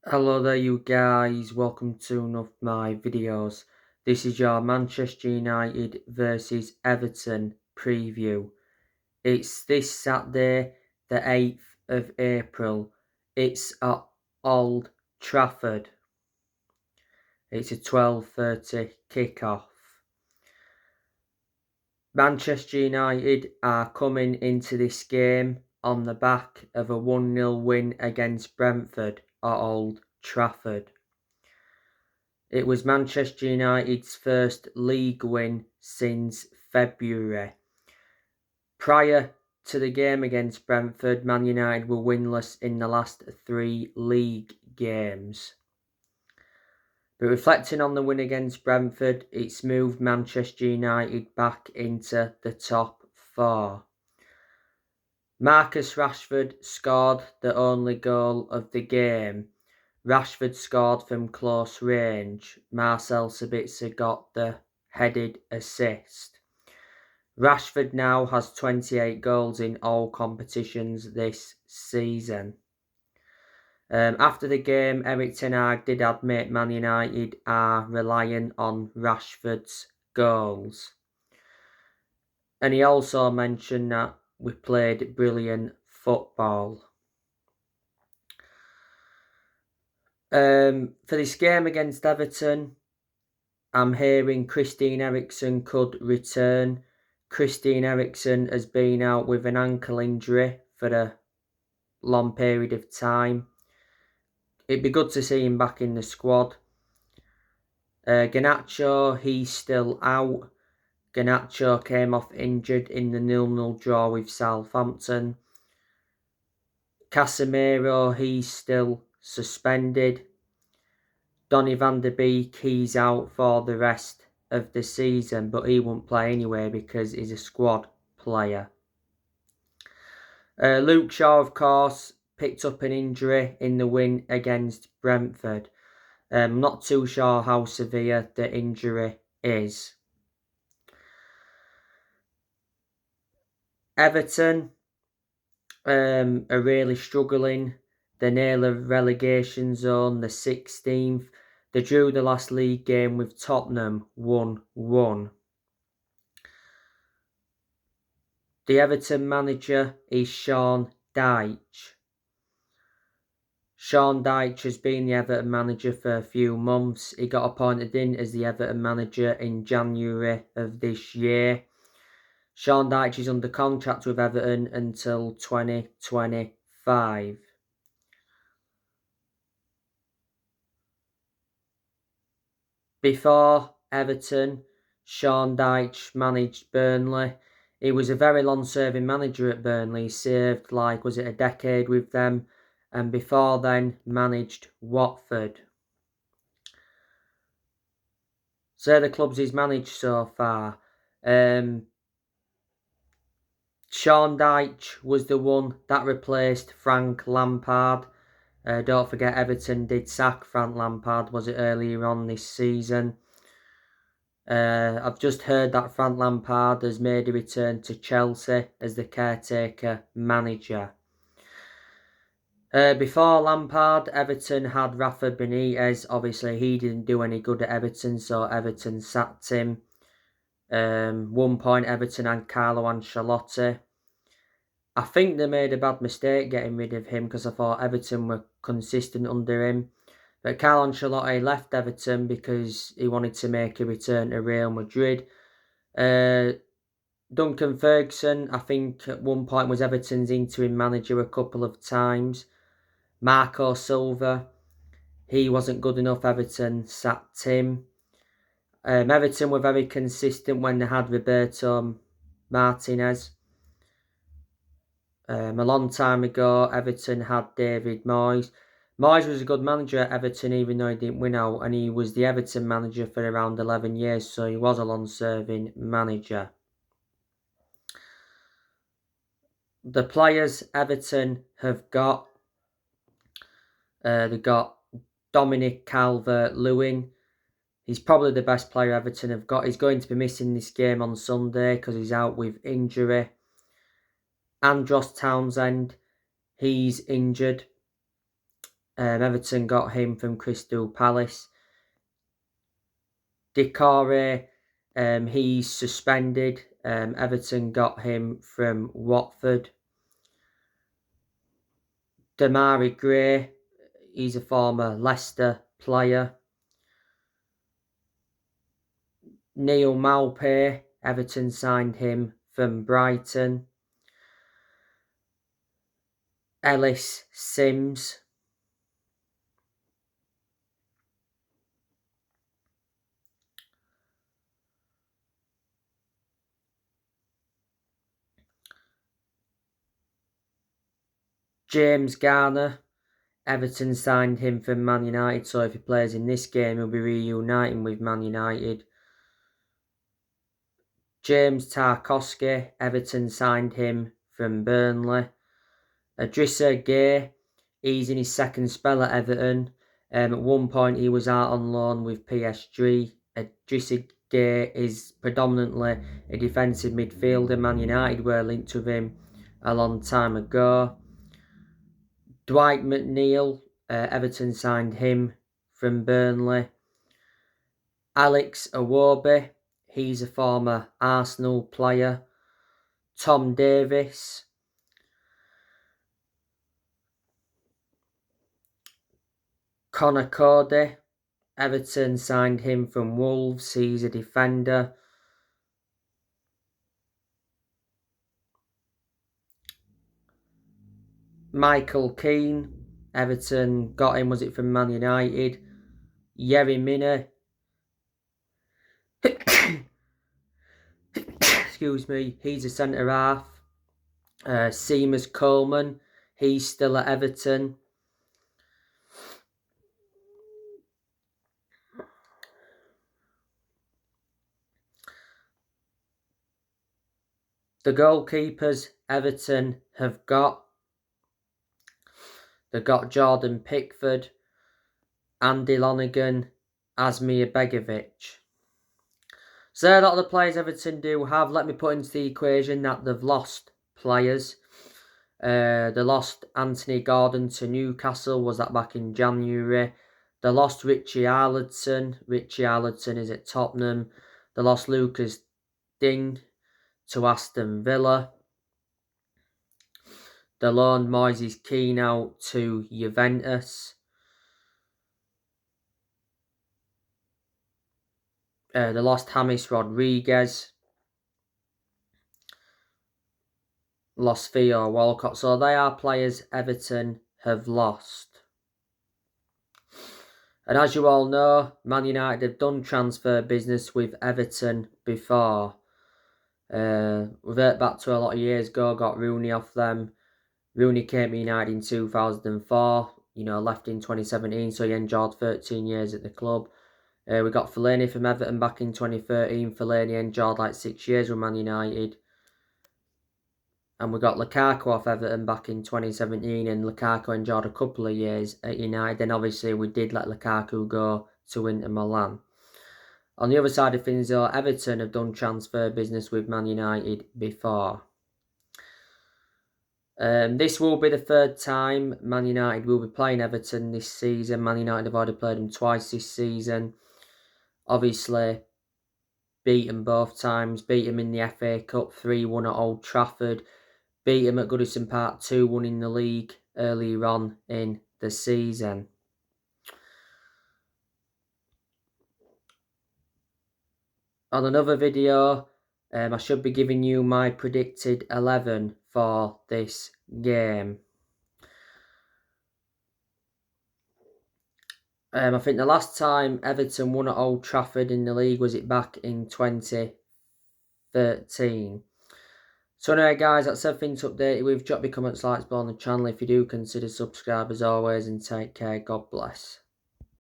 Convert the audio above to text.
Hello there you guys, welcome to one of my videos. This is your Manchester United versus Everton preview. It's this Saturday, the 8th of April. It's at Old Trafford. It's a 12:30 kick-off. Manchester United are coming into this game on the back of a 1-0 win against Brentford at Old Trafford. It was Manchester United's first league win since February. Prior to the game against Brentford, Man United were winless in the last 3 league games. But reflecting on the win against Brentford, it's moved Manchester United back into the top 4. Marcus Rashford scored the only goal of the game. Rashford scored from close range. Marcel Sabitzer got the headed assist. Rashford now has 28 goals in all competitions this season. After the game, Erik ten Hag did admit Man United are relying on Rashford's goals. And he also mentioned that we played brilliant football. For this game against Everton, I'm hearing Christian Eriksen could return. Christian Eriksen has been out with an ankle injury for a long period of time. It'd be good to see him back in the squad. Garnacho, he's still out. Garnacho came off injured in the 0-0 draw with Southampton. Casemiro, he's still suspended. Donny van der Beek, he's out for the rest of the season, but he won't play anyway because he's a squad player. Luke Shaw, of course, picked up an injury in the win against Brentford. I'm not too sure how severe the injury is. Everton are really struggling. They're near the relegation zone, the 16th. They drew the last league game with Tottenham 1-1. The Everton manager is Sean Dyche. Sean Dyche has been the Everton manager for a few months. He got appointed in as the Everton manager in January of this year. Sean Dyche is under contract with Everton until 2025. Before Everton, Sean Dyche managed Burnley. He was a very long-serving manager at Burnley. He served a decade with them. And before then, managed Watford. So the clubs he's managed so far. Sean Dyche was the one that replaced Frank Lampard. Don't forget Everton did sack Frank Lampard, was it earlier on this season? I've just heard that Frank Lampard has made a return to Chelsea as the caretaker manager. Before Lampard, Everton had Rafa Benitez. Obviously, he didn't do any good at Everton, so Everton sacked him. 1 point, Everton and Carlo Ancelotti. I think they made a bad mistake getting rid of him because I thought Everton were consistent under him. But Carlo Ancelotti left Everton because he wanted to make a return to Real Madrid. Duncan Ferguson, I think at one point was Everton's interim manager a couple of times. Marco Silva, he wasn't good enough. Everton sacked him. Everton were very consistent when they had Roberto Martinez. A long time ago, Everton had David Moyes. Moyes was a good manager at Everton, even though he didn't win out, and he was the Everton manager for around 11 years, so he was a long-serving manager. The players Everton have got, they've got Dominic Calvert-Lewin. He's probably the best player Everton have got. He's going to be missing this game on Sunday because he's out with injury. Andros Townsend, he's injured. Everton got him from Crystal Palace. Decore, he's suspended. Everton got him from Watford. Demarai Gray, he's a former Leicester player. Neil Maupay, Everton signed him from Brighton. Ellis Sims. James Garner, Everton signed him from Man United, so if he plays in this game, he'll be reuniting with Man United. James Tarkowski, Everton signed him from Burnley. Idrissa Gueye, he's in his second spell at Everton. At one point, he was out on loan with PSG. Idrissa Gueye is predominantly a defensive midfielder. Man United were linked with him a long time ago. Dwight McNeil, Everton signed him from Burnley. Alex Iwobi, he's a former Arsenal player. Tom Davis. Connor Cody, Everton signed him from Wolves. He's a defender. Michael Keane, Everton got him, was it from Man United? Yerry Mina. Excuse me, he's a centre half. Seamus Coleman, he's still at Everton. The goalkeepers Everton have got. They've got Jordan Pickford, Andy Lonergan, Asmir Begovic. So they're a lot of the players Everton do have. Let me put into the equation that they've lost players. They lost Anthony Gordon to Newcastle. Was that back in January? They lost Richie Arledson. Richie Arledson is at Tottenham. They lost Lucas Digne to Aston Villa. They loaned Moises Keane out to Juventus. They lost James Rodriguez. Lost Theo Walcott. So they are players Everton have lost. And as you all know, Man United have done transfer business with Everton before. Revert back to a lot of years ago, got Rooney off them. Rooney came to United in 2004, left in 2017, so he enjoyed 13 years at the club. We got Fellaini from Everton back in 2013. Fellaini enjoyed like 6 years with Man United. And we got Lukaku off Everton back in 2017, and Lukaku enjoyed a couple of years at United. Then obviously we did let Lukaku go to Inter Milan. On the other side of things though, Everton have done transfer business with Man United before. This will be the third time Man United will be playing Everton this season. Man United have already played them twice this season. Obviously, beat them both times. Beat them in the FA Cup 3-1 at Old Trafford. Beat them at Goodison Park 2-1 in the league earlier on in the season. On another video, I should be giving you my predicted 11 for this game. I think the last time Everton won at Old Trafford in the league was it back in 2013. So anyway guys, that's everything to update you with. Drop your comments, likes below on the channel if you do consider subscribe as always, and take care. God bless.